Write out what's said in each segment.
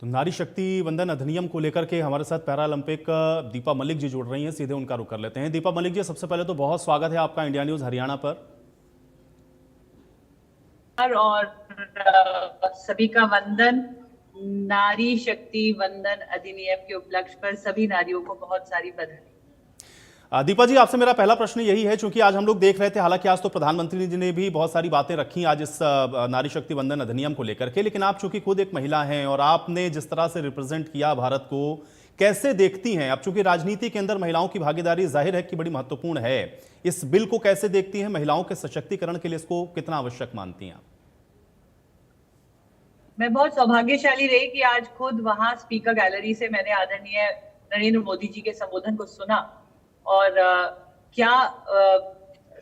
तो नारी शक्ति वंदन अधिनियम को लेकर के हमारे साथ पैरालंपिक दीपा मलिक जी जुड़ रही हैं। सीधे उनका रुख कर लेते हैं। दीपा मलिक जी, सबसे पहले तो बहुत स्वागत है आपका इंडिया न्यूज हरियाणा पर। और सभी का वंदन। नारी शक्ति वंदन अधिनियम के उपलक्ष्य पर सभी नारियों को बहुत सारी बधाई। दीपा जी, आपसे मेरा पहला प्रश्न यही है, क्योंकि आज हम लोग देख रहे थे, हालांकि आज तो प्रधानमंत्री जी ने भी बहुत सारी बातें रखी आज इस नारी शक्ति वंदन अधिनियम को लेकर के, लेकिन आप चूंकि खुद एक महिला हैं और आपने जिस तरह से रिप्रेजेंट किया भारत को, कैसे देखती हैं आप? चूंकि राजनीति के अंदर महिलाओं की भागीदारी जाहिर है कि बड़ी महत्वपूर्ण है, इस बिल को कैसे देखती हैं? महिलाओं के सशक्तिकरण के लिए इसको कितना आवश्यक मानती हैं आप? मैं बहुत सौभाग्यशाली रही कि आज खुद वहां स्पीकर गैलरी से मैंने आदरणीय नरेंद्र मोदी जी के संबोधन को सुना और क्या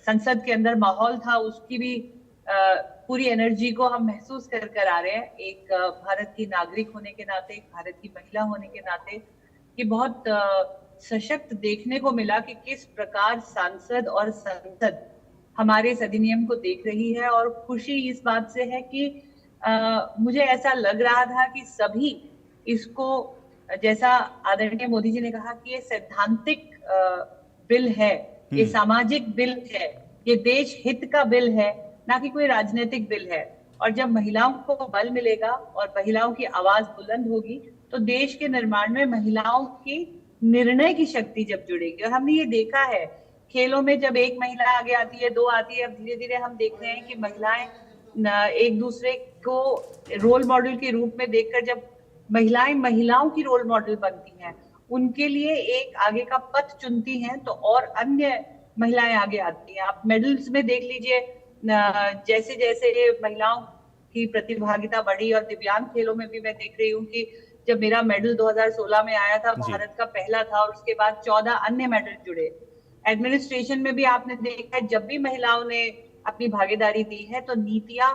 संसद के अंदर माहौल था, उसकी भी पूरी एनर्जी को हम महसूस कर आ रहे हैं। एक भारत की नागरिक होने के नाते, एक भारत की महिला होने के नाते, कि बहुत सशक्त देखने को मिला कि किस प्रकार सांसद और संसद हमारे इस अधिनियम को देख रही है। और खुशी इस बात से है कि मुझे ऐसा लग रहा था कि सभी इसको, जैसा आदरणीय मोदी जी ने कहा कि ये सैद्धांतिक बिल है, ये सामाजिक बिल है, ये देश हित का बिल है, ना कि कोई राजनीतिक बिल है। और जब महिलाओं को बल मिलेगा और महिलाओं की आवाज बुलंद होगी तो देश के निर्माण में महिलाओं की निर्णय की शक्ति जब जुड़ेगी। और हमने ये देखा है खेलों में, जब एक महिला आगे आती है, दो आती है, अब धीरे धीरे हम देख रहे हैं कि महिलाएं एक दूसरे को रोल मॉडल के रूप में देखकर, जब महिलाएं महिलाओं की रोल मॉडल बनती हैं, उनके लिए एक आगे का पथ चुनती हैं, तो और अन्य महिलाएं आगे आती हैं। आप मेडल्स में देख लीजिए, जैसे जैसे महिलाओं की प्रतिभागिता बढ़ी, और दिव्यांग खेलों में भी मैं देख रही हूँ कि जब मेरा मेडल 2016 में आया था, भारत का पहला था, और उसके बाद 14 अन्य मेडल जुड़े। एडमिनिस्ट्रेशन में भी आपने देखा है, जब भी महिलाओं ने अपनी भागीदारी दी है तो नीतियां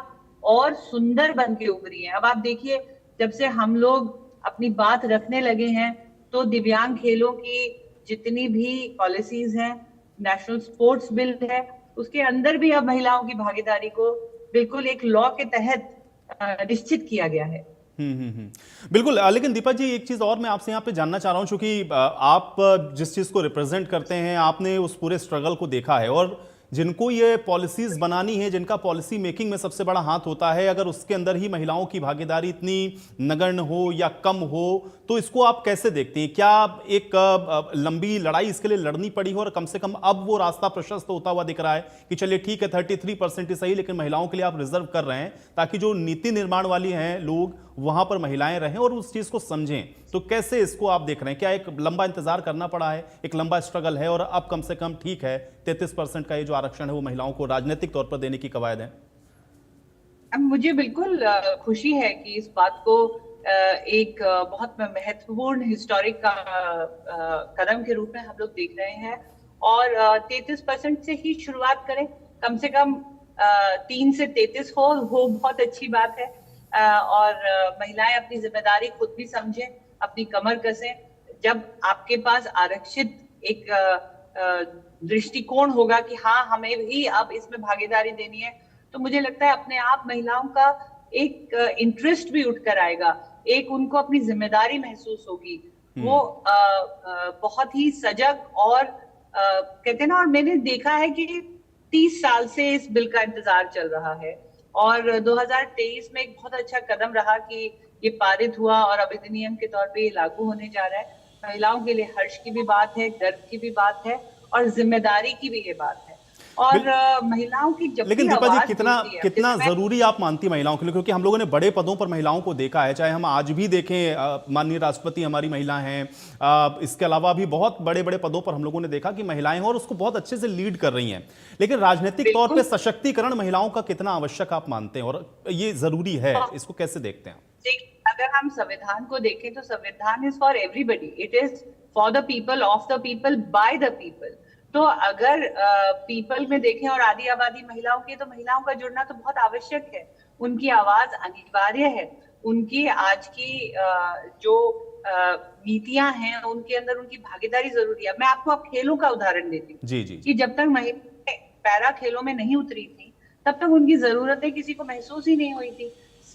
और सुंदर बन के उभरी हैं। अब आप देखिए, जब से हम लोग अपनी बात रखने लगे हैं तो दिव्यांग खेलों की जितनी भी पॉलिसीज हैं, नेशनल स्पोर्ट्स बिल है, उसके अंदर भी अब महिलाओं की भागीदारी को बिल्कुल एक लॉ के तहत निश्चित किया गया है। बिल्कुल। लेकिन दीपा जी, एक चीज और मैं आपसे यहाँ पे जानना चाह रहा हूँ, क्योंकि आप जिस चीज को रिप्रेजेंट करते हैं, आपने उस पूरे स्ट्रगल को देखा है, और जिनको ये पॉलिसीज बनानी है, जिनका पॉलिसी मेकिंग में सबसे बड़ा हाथ होता है, अगर उसके अंदर ही महिलाओं की भागीदारी इतनी नगण्य हो या कम हो, तो इसको आप कैसे देखते हैं? क्या एक लंबी लड़ाई इसके लिए लड़नी पड़ी हो, और कम से कम अब वो रास्ता प्रशस्त होता हुआ दिख रहा है कि चलिए ठीक है, 33% ही सही, लेकिन महिलाओं के लिए आप रिजर्व कर रहे हैं ताकि जो नीति निर्माण वाली हैं लोग, वहां पर महिलाएं रहें और उस चीज को समझें? तो कैसे इसको आप देख रहे हैं? क्या एक लंबा इंतजार करना पड़ा है, एक लंबा स्ट्रगल है, और अब कम से कम ठीक है 33% का ये जो आरक्षण है वो महिलाओं को राजनीतिक तौर पर देने की कवायद है? अब मुझे बिल्कुल खुशी है कि इस बात को एक बहुत महत्वपूर्ण हिस्टोरिक का कदम के रूप में हम लोग देख रहे हैं। और 33% से ही शुरुआत करें, कम से कम 3 से 33 हो बहुत अच्छी बात है। और महिलाएं अपनी जिम्मेदारी खुद भी समझें, अपनी कमर कसें। जब आपके पास आरक्षित एक दृष्टिकोण होगा कि हाँ, हमें भी अब इसमें भागीदारी देनी है, तो मुझे लगता है अपने आप महिलाओं का एक इंटरेस्ट भी उठकर आएगा, एक उनको अपनी जिम्मेदारी महसूस होगी। वो बहुत ही सजग और कहते हैं ना, और मैंने देखा है कि 30 साल से इस बिल का इंतजार चल रहा है, और 2023 में एक बहुत अच्छा कदम रहा कि ये पारित हुआ और अब अधिनियम के तौर पे ये लागू होने जा रहा है। महिलाओं के लिए हर्ष की भी बात है, गर्व की भी बात है, और जिम्मेदारी की भी ये बात है। और महिलाओं की जब लेकिन भी दीपा जी, आवाज कितना होती है, कितना जरूरी आप मानती महिलाओं के लिए? क्योंकि हम लोगों ने बड़े पदों पर महिलाओं को देखा है, चाहे हम आज भी देखें, माननीय राष्ट्रपति हमारी महिला हैं, इसके अलावा भी बहुत बड़े बड़े पदों पर हम लोगों ने देखा कि महिलाएं हैं और उसको बहुत अच्छे से लीड कर रही हैं। लेकिन राजनीतिक तौर पर सशक्तिकरण महिलाओं का कितना आवश्यक आप मानते हैं, और ये जरूरी है, इसको कैसे देखते हैं? अगर हम संविधान को देखें तो संविधान is for everybody, it is for the people, of the people, by the people. तो अगर पीपल में देखें और आधी आबादी महिलाओं की, तो महिलाओं का जुड़ना तो बहुत आवश्यक है, उनकी आवाज अनिवार्य है। उनकी आज की जो नीतियां हैं, उनके अंदर उनकी भागीदारी जरूरी है। मैं आपको अब खेलों का उदाहरण देती हूँ जी जी। कि जब तक महिलाएं पैरा खेलों में नहीं उतरी थी, तब तक उनकी जरूरतें किसी को महसूस ही नहीं हुई थी।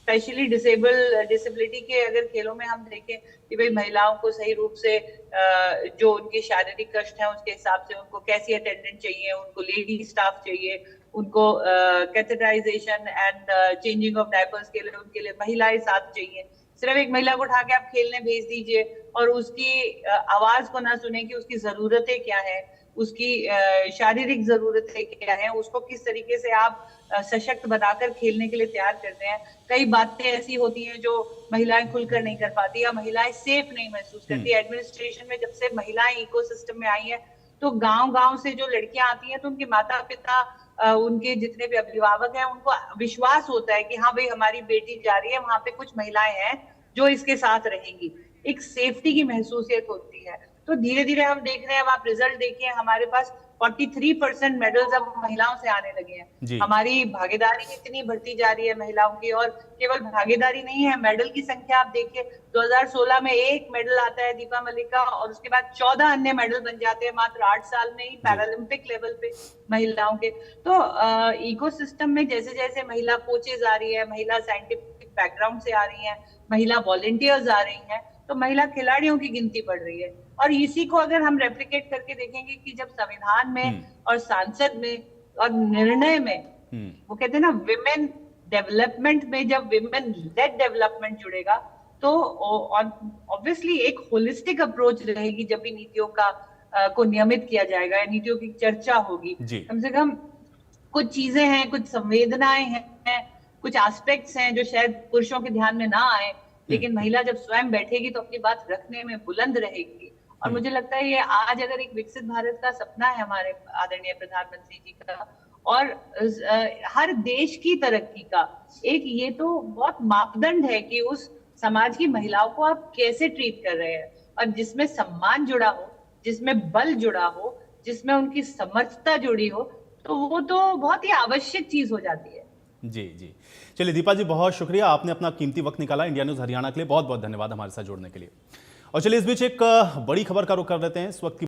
स्पेशली डिसेबिलिटी के अगर खेलों में हम देखें कि भाई महिलाओं को सही रूप से जो उनके शारीरिक कष्ट है उसके हिसाब से उनको कैसी अटेंडेंट चाहिए, उनको लेडी स्टाफ चाहिए, उनको catheterisation and changing of diapers के लिए उनके लिए महिलाएं साथ चाहिए। सिर्फ एक महिला को उठा के आप खेलने भेज दीजिए और उसकी आवाज को ना सुने कि उसकी जरूरतें क्या है, उसकी शारीरिक जरूरतें क्या है, उसको किस तरीके से आप सशक्त बनाकर खेलने के लिए तैयार करते हैं। कई बातें ऐसी होती हैं जो महिलाएं खुलकर नहीं कर पाती या महिलाएं सेफ नहीं महसूस करती। एडमिनिस्ट्रेशन में जब से महिलाएं इकोसिस्टम में आई है तो गांव-गांव से जो लड़कियां आती हैं तो उनके माता पिता, उनके जितने भी अभिभावक हैं, उनको विश्वास होता है कि हाँ भाई हमारी बेटी जा रही है, वहां पे कुछ महिलाएं हैं जो इसके साथ रहेंगी, एक सेफ्टी की महसूसियत होती है। तो धीरे धीरे हम देख रहे हैं, अब आप रिजल्ट देखिए, हमारे पास 43% मेडल्स अब महिलाओं से आने लगे हैं। हमारी भागीदारी इतनी बढ़ती जा रही है महिलाओं की, और केवल भागीदारी नहीं है, मेडल की संख्या आप देखिए, 2016 में 1 मेडल आता है दीपा मलिक का और उसके बाद 14 अन्य मेडल बन जाते हैं मात्र 8 साल में ही पैरालंपिक लेवल पे महिलाओं के। तो इकोसिस्टम में जैसे जैसे महिला कोचेज आ रही है, महिला साइंटिफिक बैकग्राउंड से आ रही है, महिला वॉलंटियर्स आ रही हैं, तो महिला खिलाड़ियों की गिनती बढ़ रही है। और इसी को अगर हम रेप्लिकेट करके देखेंगे कि जब संविधान में और सांसद में और निर्णय में वो कहते हैं ना विमेन डेवलपमेंट में, जब विमेन लेड डेवलपमेंट जुड़ेगा तो ऑब्वियसली एक होलिस्टिक अप्रोच रहेगी जब भी नीतियों का को नियमित किया जाएगा या नीतियों की चर्चा होगी। कम से कम कुछ चीजें हैं, कुछ संवेदनाएं हैं, कुछ एस्पेक्ट्स हैं जो शायद पुरुषों के ध्यान में ना आए, लेकिन महिला जब स्वयं बैठेगी तो अपनी बात रखने में बुलंद रहेगी। और मुझे लगता है ये आज अगर एक विकसित भारत का सपना है हमारे आदरणीय प्रधानमंत्री जी का, और हर देश की तरक्की का एक ये तो बहुत मापदंड है कि उस समाज की महिलाओं को आप कैसे ट्रीट कर रहे हैं, और जिसमें सम्मान जुड़ा हो, जिसमें बल जुड़ा हो, जिसमें उनकी समर्थता जुड़ी हो, तो वो तो बहुत ही आवश्यक चीज हो जाती है। जी जी, चलिए दीपा जी, बहुत शुक्रिया, आपने अपना कीमती वक्त निकाला इंडिया न्यूज हरियाणा के लिए। बहुत बहुत धन्यवाद हमारे साथ जुड़ने के लिए। और चलिए इस बीच एक बड़ी खबर का रुख कर लेते हैं इस वक्त की।